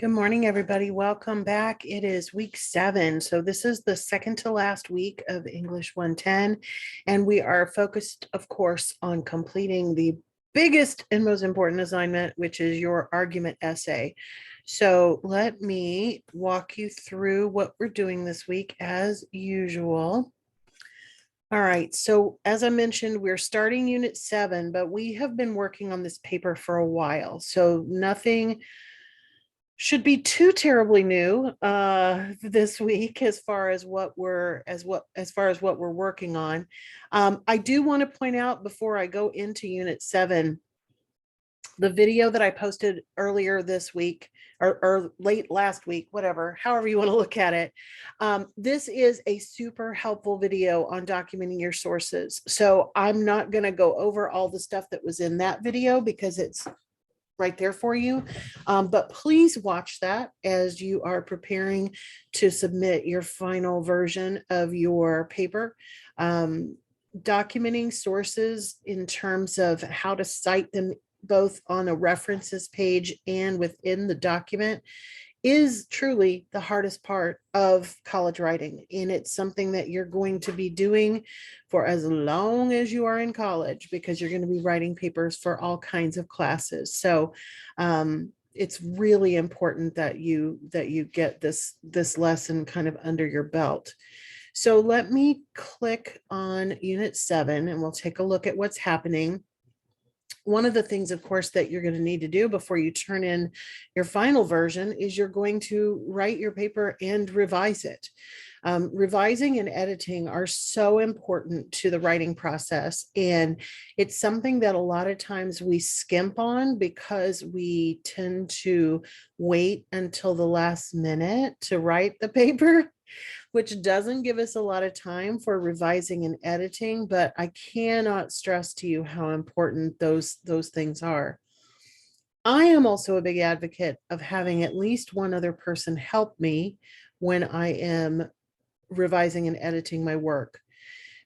Good morning, everybody. Welcome back. It is week 7. So this is the second to last week of English 110. And we are focused, of course, on completing the biggest and most important assignment, which is your argument essay. So let me walk you through what we're doing this week as usual. All right, so as I mentioned, we're starting unit 7, but we have been working on this paper for a while. So nothing should be too terribly new this week as far as what we're working on. I do want to point out before I go into unit 7, the video that I posted earlier this week or late last week, whatever, however you want to look at it. This is a super helpful video on documenting your sources. So I'm not going to go over all the stuff that was in that video because it's right there for you. But please watch that as you are preparing to submit your final version of your paper. Documenting sources in terms of how to cite them both on a references page and within the document is truly the hardest part of college writing. And it's something that you're going to be doing for as long as you are in college, because you're going to be writing papers for all kinds of classes. So it's really important that you get this lesson kind of under your belt. So let me click on unit 7 and we'll take a look at what's happening. One of the things, of course, that you're going to need to do before you turn in your final version is you're going to write your paper and revise it. Revising and editing are so important to the writing process. And it's something that a lot of times we skimp on because we tend to wait until the last minute to write the paper, which doesn't give us a lot of time for revising and editing, but I cannot stress to you how important those things are. I am also a big advocate of having at least one other person help me when I am revising and editing my work.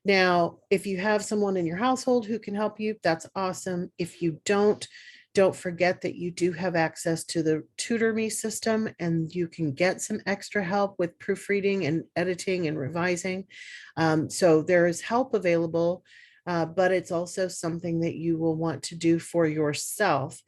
Now, if you have someone in your household who can help you, that's awesome. If you don't forget that you do have access to the TutorMe system and you can get some extra help with proofreading and editing and revising. So there is help available, but it's also something that you will want to do for yourself.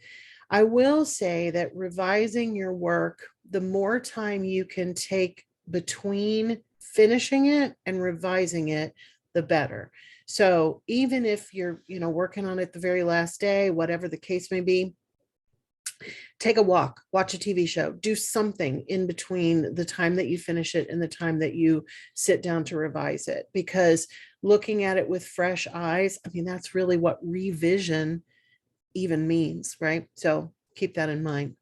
I will say that revising your work, the more time you can take between finishing it and revising it, the better. So even if you're, working on it the very last day, whatever the case may be, take a walk, watch a TV show, do something in between the time that you finish it and the time that you sit down to revise it, because looking at it with fresh eyes, I mean, that's really what revision even means, right? So keep that in mind.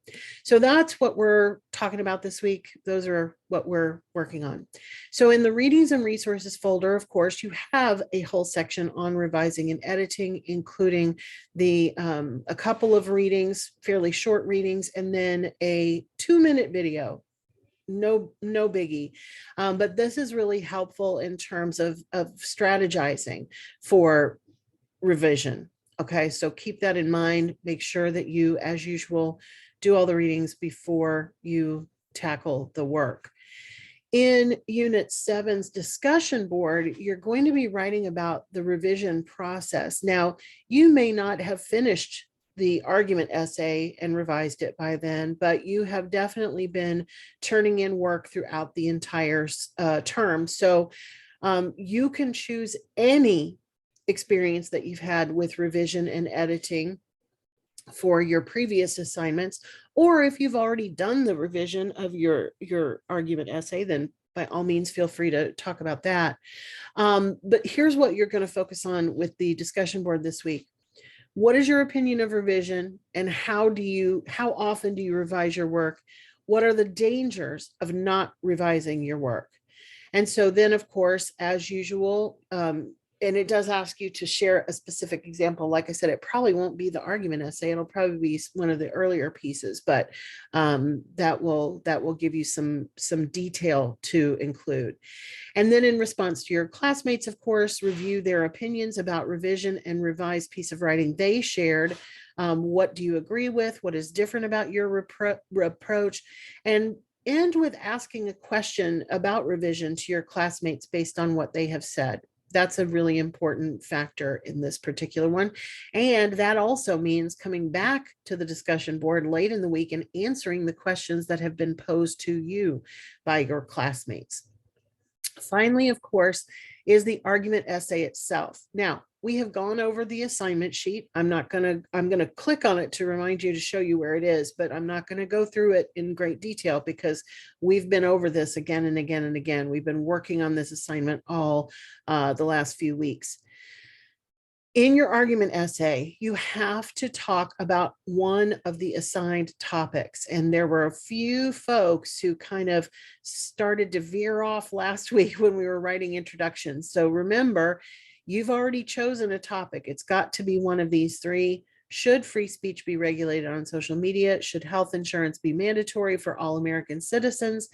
So that's what we're talking about this week. Those are what we're working on. So in the readings and resources folder, of course, you have a whole section on revising and editing, including a couple of readings, fairly short readings, and then a 2-minute video. No biggie. But this is really helpful in terms of strategizing for revision. Okay, so keep that in mind. Make sure that you, as usual, do all the readings before you tackle the work. In Unit 7's discussion board, you're going to be writing about the revision process. Now, you may not have finished the argument essay and revised it by then, but you have definitely been turning in work throughout the entire term. So you can choose any experience that you've had with revision and editing for your previous assignments, or if you've already done the revision of your argument essay, then by all means feel free to talk about that. But here's what you're going to focus on with the discussion board this week. What is your opinion of revision, and how often do you revise your work? What are the dangers of not revising your work? And so then, of course, as usual, and it does ask you to share a specific example. Like I said, it probably won't be the argument essay. It'll probably be one of the earlier pieces, but that will give you some detail to include. And then in response to your classmates, of course, review their opinions about revision and revised piece of writing they shared. What do you agree with? What is different about your approach? And end with asking a question about revision to your classmates based on what they have said. That's a really important factor in this particular one. And that also means coming back to the discussion board late in the week and answering the questions that have been posed to you by your classmates. Finally, of course, is the argument essay itself. Now, we have gone over the assignment sheet. I'm going to click on it to remind you to show you where it is, but I'm not going to go through it in great detail because we've been over this again and again and again. We've been working on this assignment all the last few weeks. In your argument essay, you have to talk about one of the assigned topics. And there were a few folks who kind of started to veer off last week when we were writing introductions. So remember, you've already chosen a topic. It's got to be one of these three. Should free speech be regulated on social media? Should health insurance be mandatory for all American citizens?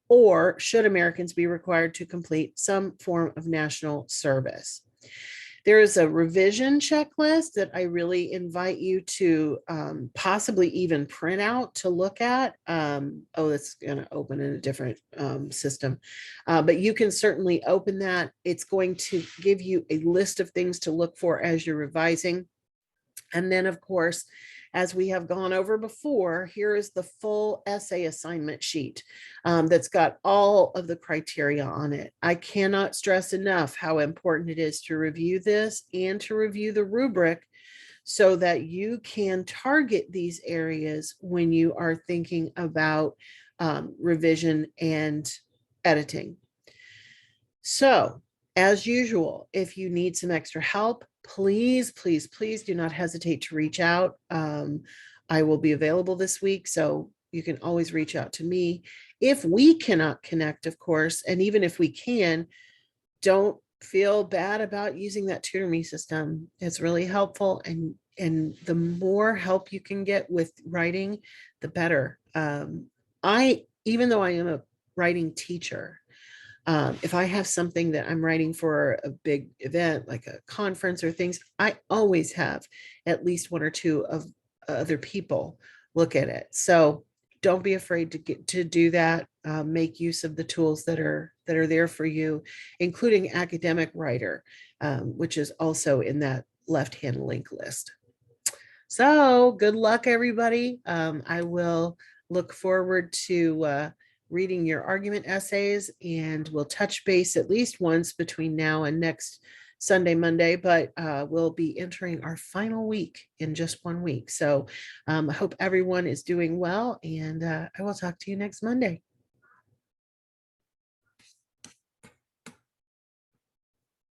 Or should Americans be required to complete some form of national service? There is a revision checklist that I really invite you to possibly even print out to look at. Oh, it's going to open in a different system, but you can certainly open that. It's going to give you a list of things to look for as you're revising. And then, of course, as we have gone over before, here is the full essay assignment sheet that's got all of the criteria on it. I cannot stress enough how important it is to review this and to review the rubric so that you can target these areas when you are thinking about revision and editing. So, as usual, if you need some extra help, please, please, please do not hesitate to reach out. I will be available this week, so you can always reach out to me. If we cannot connect, of course, and even if we can, don't feel bad about using that Tutor Me system. It's really helpful, and the more help you can get with writing, the better. Even though I am a writing teacher, if I have something that I'm writing for a big event, like a conference or things, I always have at least one or two of other people look at it. So don't be afraid to do that. Make use of the tools that are there for you, including Academic Writer, which is also in that left-hand link list. So good luck, everybody. I will look forward to reading your argument essays, and we'll touch base at least once between now and next Sunday, Monday, but we'll be entering our final week in just 1 week. So I hope everyone is doing well, and I will talk to you next Monday.